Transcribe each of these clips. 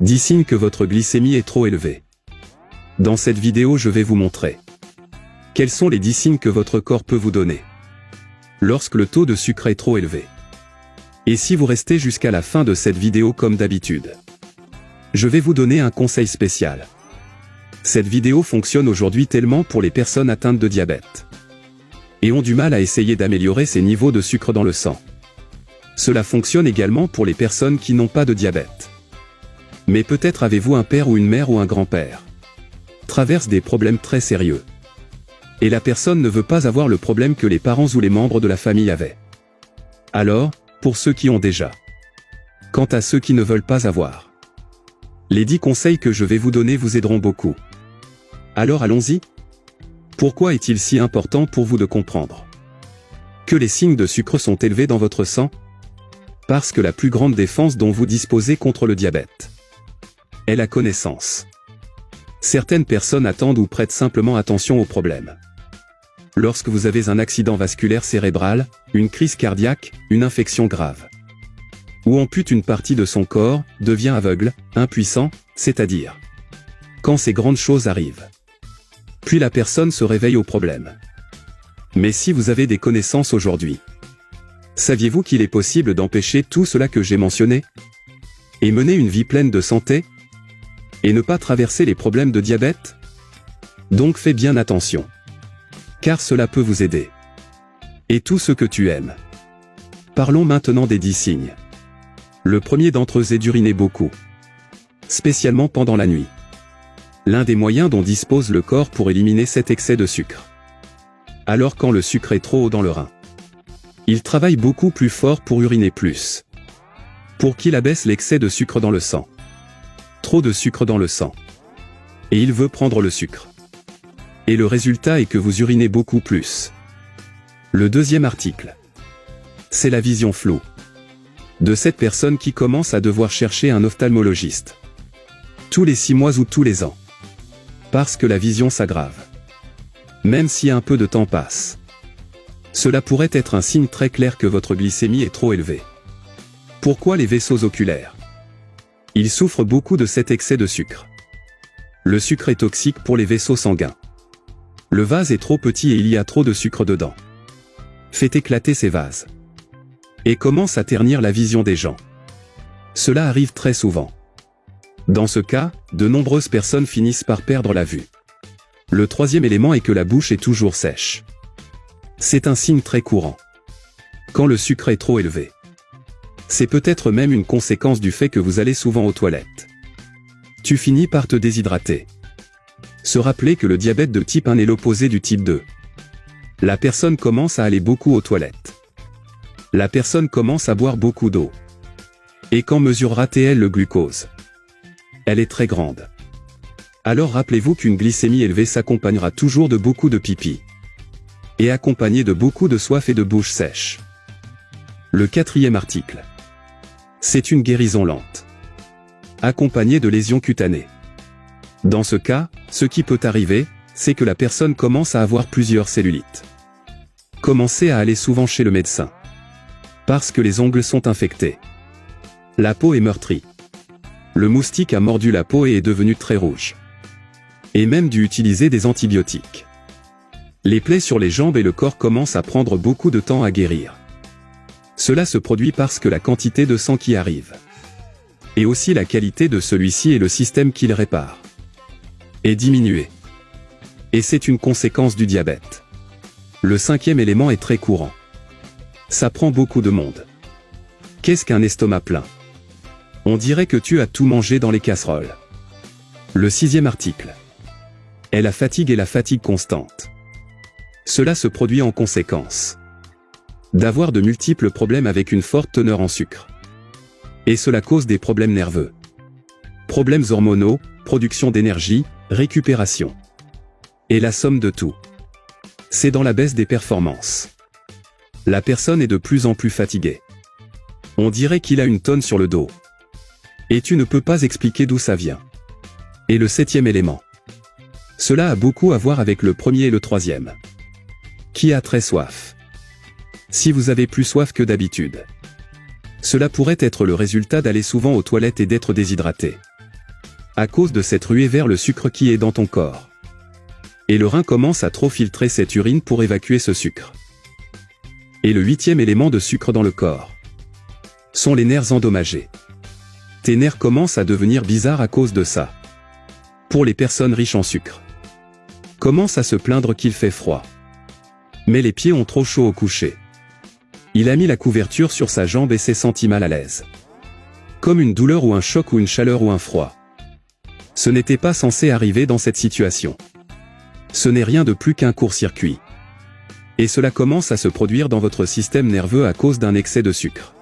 10 signes que votre glycémie est trop élevée. Dans cette vidéo, je vais vous montrer quels sont les 10 signes que votre corps peut vous donner lorsque le taux de sucre est trop élevé. Et si vous restez jusqu'à la fin de cette vidéo comme d'habitude, je vais vous donner un conseil spécial. Cette vidéo fonctionne aujourd'hui tellement pour les personnes atteintes de diabète et ont du mal à essayer d'améliorer ces niveaux de sucre dans le sang. Cela fonctionne également pour les personnes qui n'ont pas de diabète. Mais peut-être avez-vous un père ou une mère ou un grand-père traverse des problèmes très sérieux. Et la personne ne veut pas avoir le problème que les parents ou les membres de la famille avaient. Alors, pour ceux qui ont déjà, quant à ceux qui ne veulent pas avoir, les 10 conseils que je vais vous donner vous aideront beaucoup. Alors allons-y. Pourquoi est-il si important pour vous de comprendre que les signes de sucre sont élevés dans votre sang? Parce que la plus grande défense dont vous disposez contre le diabète est la connaissance. Certaines personnes attendent ou prêtent simplement attention aux problèmes. Lorsque vous avez un accident vasculaire cérébral, une crise cardiaque, une infection grave, ou ampute une partie de son corps, devient aveugle, impuissant, c'est-à-dire quand ces grandes choses arrivent. Puis la personne se réveille au problème. Mais si vous avez des connaissances aujourd'hui, saviez-vous qu'il est possible d'empêcher tout cela que j'ai mentionné? Et mener une vie pleine de santé? Et ne pas traverser les problèmes de diabète? Donc fais bien attention. Car cela peut vous aider. Et tout ce que tu aimes. Parlons maintenant des 10 signes. Le premier d'entre eux est d'uriner beaucoup. Spécialement pendant la nuit. L'un des moyens dont dispose le corps pour éliminer cet excès de sucre. Alors quand le sucre est trop haut dans le rein, il travaille beaucoup plus fort pour uriner plus. Pour qu'il abaisse l'excès de sucre dans le sang. Trop de sucre dans le sang. Et il veut prendre le sucre. Et le résultat est que vous urinez beaucoup plus. Le deuxième article. C'est la vision floue de cette personne qui commence à devoir chercher un ophtalmologiste tous les 6 mois ou tous les ans. Parce que la vision s'aggrave. Même si un peu de temps passe. Cela pourrait être un signe très clair que votre glycémie est trop élevée. Pourquoi les vaisseaux oculaires? Ils souffrent beaucoup de cet excès de sucre. Le sucre est toxique pour les vaisseaux sanguins. Le vase est trop petit et il y a trop de sucre dedans. Fait éclater ces vases. Et commence à ternir la vision des gens. Cela arrive très souvent. Dans ce cas, de nombreuses personnes finissent par perdre la vue. Le troisième élément est que la bouche est toujours sèche. C'est un signe très courant. Quand le sucre est trop élevé. C'est peut-être même une conséquence du fait que vous allez souvent aux toilettes. Tu finis par te déshydrater. Se rappeler que le diabète de type 1 est l'opposé du type 2. La personne commence à aller beaucoup aux toilettes. La personne commence à boire beaucoup d'eau. Et quand mesurera-t-elle le glucose? Elle est très grande. Alors rappelez-vous qu'une glycémie élevée s'accompagnera toujours de beaucoup de pipi. Et accompagnée de beaucoup de soif et de bouche sèche. Le quatrième article. C'est une guérison lente. Accompagnée de lésions cutanées. Dans ce cas, ce qui peut arriver, c'est que la personne commence à avoir plusieurs cellulites. Commencez à aller souvent chez le médecin. Parce que les ongles sont infectés. La peau est meurtrie. Le moustique a mordu la peau et est devenu très rouge. Et même dû utiliser des antibiotiques. Les plaies sur les jambes et le corps commencent à prendre beaucoup de temps à guérir. Cela se produit parce que la quantité de sang qui arrive. Et aussi la qualité de celui-ci et le système qu'il répare. Est diminuée. Et c'est une conséquence du diabète. Le cinquième élément est très courant. Ça prend beaucoup de monde. Qu'est-ce qu'un estomac plein? On dirait que tu as tout mangé dans les casseroles. Le sixième article. Est la fatigue et la fatigue constante. Cela se produit en conséquence d'avoir de multiples problèmes avec une forte teneur en sucre. Et cela cause des problèmes nerveux. Problèmes hormonaux, production d'énergie, récupération. Et la somme de tout. C'est dans la baisse des performances. La personne est de plus en plus fatiguée. On dirait qu'il a une tonne sur le dos. Et tu ne peux pas expliquer d'où ça vient. Et le septième élément. Cela a beaucoup à voir avec le premier et le troisième. Qui a très soif? Si vous avez plus soif que d'habitude. Cela pourrait être le résultat d'aller souvent aux toilettes et d'être déshydraté. à cause de cette ruée vers le sucre qui est dans ton corps. Et le rein commence à trop filtrer cette urine pour évacuer ce sucre. Et le 8e élément de sucre dans le corps sont les nerfs endommagés. Tes nerfs commencent à devenir bizarres à cause de ça. Pour les personnes riches en sucre, commencent à se plaindre qu'il fait froid. Mais les pieds ont trop chaud au coucher. Il a mis la couverture sur sa jambe et s'est senti mal à l'aise. Comme une douleur ou un choc ou une chaleur ou un froid. Ce n'était pas censé arriver dans cette situation. Ce n'est rien de plus qu'un court-circuit. Et cela commence à se produire dans votre système nerveux à cause d'un excès de sucre.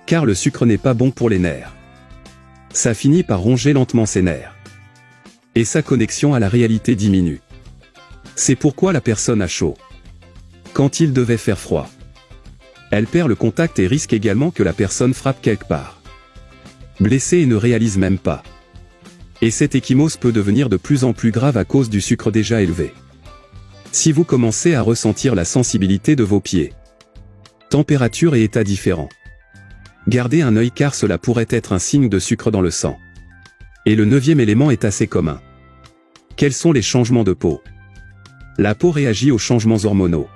Car le sucre n'est pas bon pour les nerfs. Ça finit par ronger lentement ses nerfs. Et sa connexion à la réalité diminue. C'est pourquoi la personne a chaud. Quand il devait faire froid, elle perd le contact et risque également que la personne frappe quelque part. Blessée et ne réalise même pas. Et cette ecchymose peut devenir de plus en plus grave à cause du sucre déjà élevé. Si vous commencez à ressentir la sensibilité de vos pieds, température et état différents, gardez un œil car cela pourrait être un signe de sucre dans le sang. Et le 9e élément est assez commun. Quels sont les changements de peau? La peau réagit aux changements hormonaux.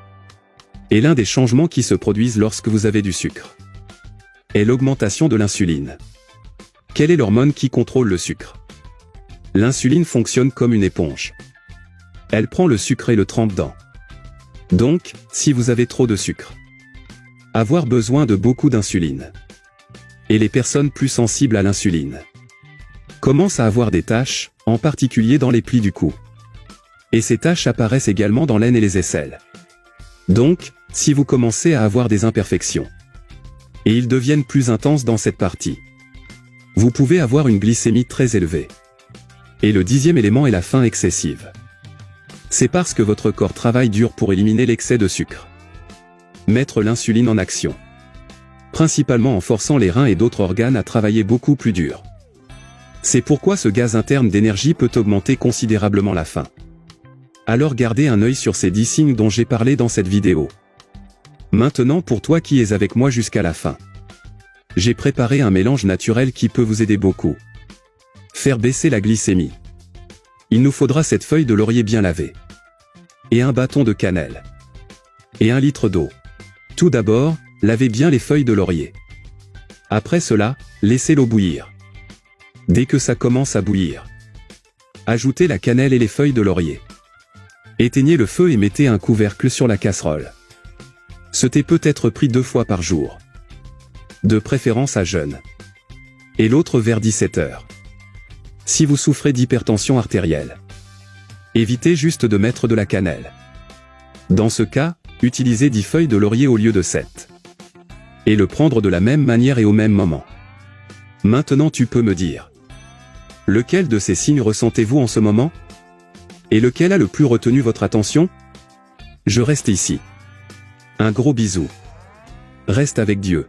Et l'un des changements qui se produisent lorsque vous avez du sucre est l'augmentation de l'insuline. Quelle est l'hormone qui contrôle le sucre? L'insuline fonctionne comme une éponge. Elle prend le sucre et le trempe dans. Donc, si vous avez trop de sucre, avoir besoin de beaucoup d'insuline. Et les personnes plus sensibles à l'insuline commencent à avoir des taches, en particulier dans les plis du cou. Et ces taches apparaissent également dans l'aine et les aisselles. Donc, si vous commencez à avoir des imperfections, et ils deviennent plus intenses dans cette partie, vous pouvez avoir une glycémie très élevée. Et le 10e élément est la faim excessive. C'est parce que votre corps travaille dur pour éliminer l'excès de sucre. Mettre l'insuline en action. Principalement en forçant les reins et d'autres organes à travailler beaucoup plus dur. C'est pourquoi ce gaz interne d'énergie peut augmenter considérablement la faim. Alors gardez un œil sur ces 10 signes dont j'ai parlé dans cette vidéo. Maintenant pour toi qui es avec moi jusqu'à la fin. J'ai préparé un mélange naturel qui peut vous aider beaucoup. Faire baisser la glycémie. Il nous faudra cette feuille de laurier bien lavée. Et un bâton de cannelle. Et 1 litre d'eau. Tout d'abord, lavez bien les feuilles de laurier. Après cela, laissez l'eau bouillir. Dès que ça commence à bouillir, ajoutez la cannelle et les feuilles de laurier. Éteignez le feu et mettez un couvercle sur la casserole. Ce thé peut être pris 2 fois par jour. De préférence à jeûne. Et l'autre vers 17 h. Si vous souffrez d'hypertension artérielle, évitez juste de mettre de la cannelle. Dans ce cas, utilisez 10 feuilles de laurier au lieu de 7. Et le prendre de la même manière et au même moment. Maintenant tu peux me dire. Lequel de ces signes ressentez-vous en ce moment? Et lequel a le plus retenu votre attention? Je reste ici. Un gros bisou. Reste avec Dieu.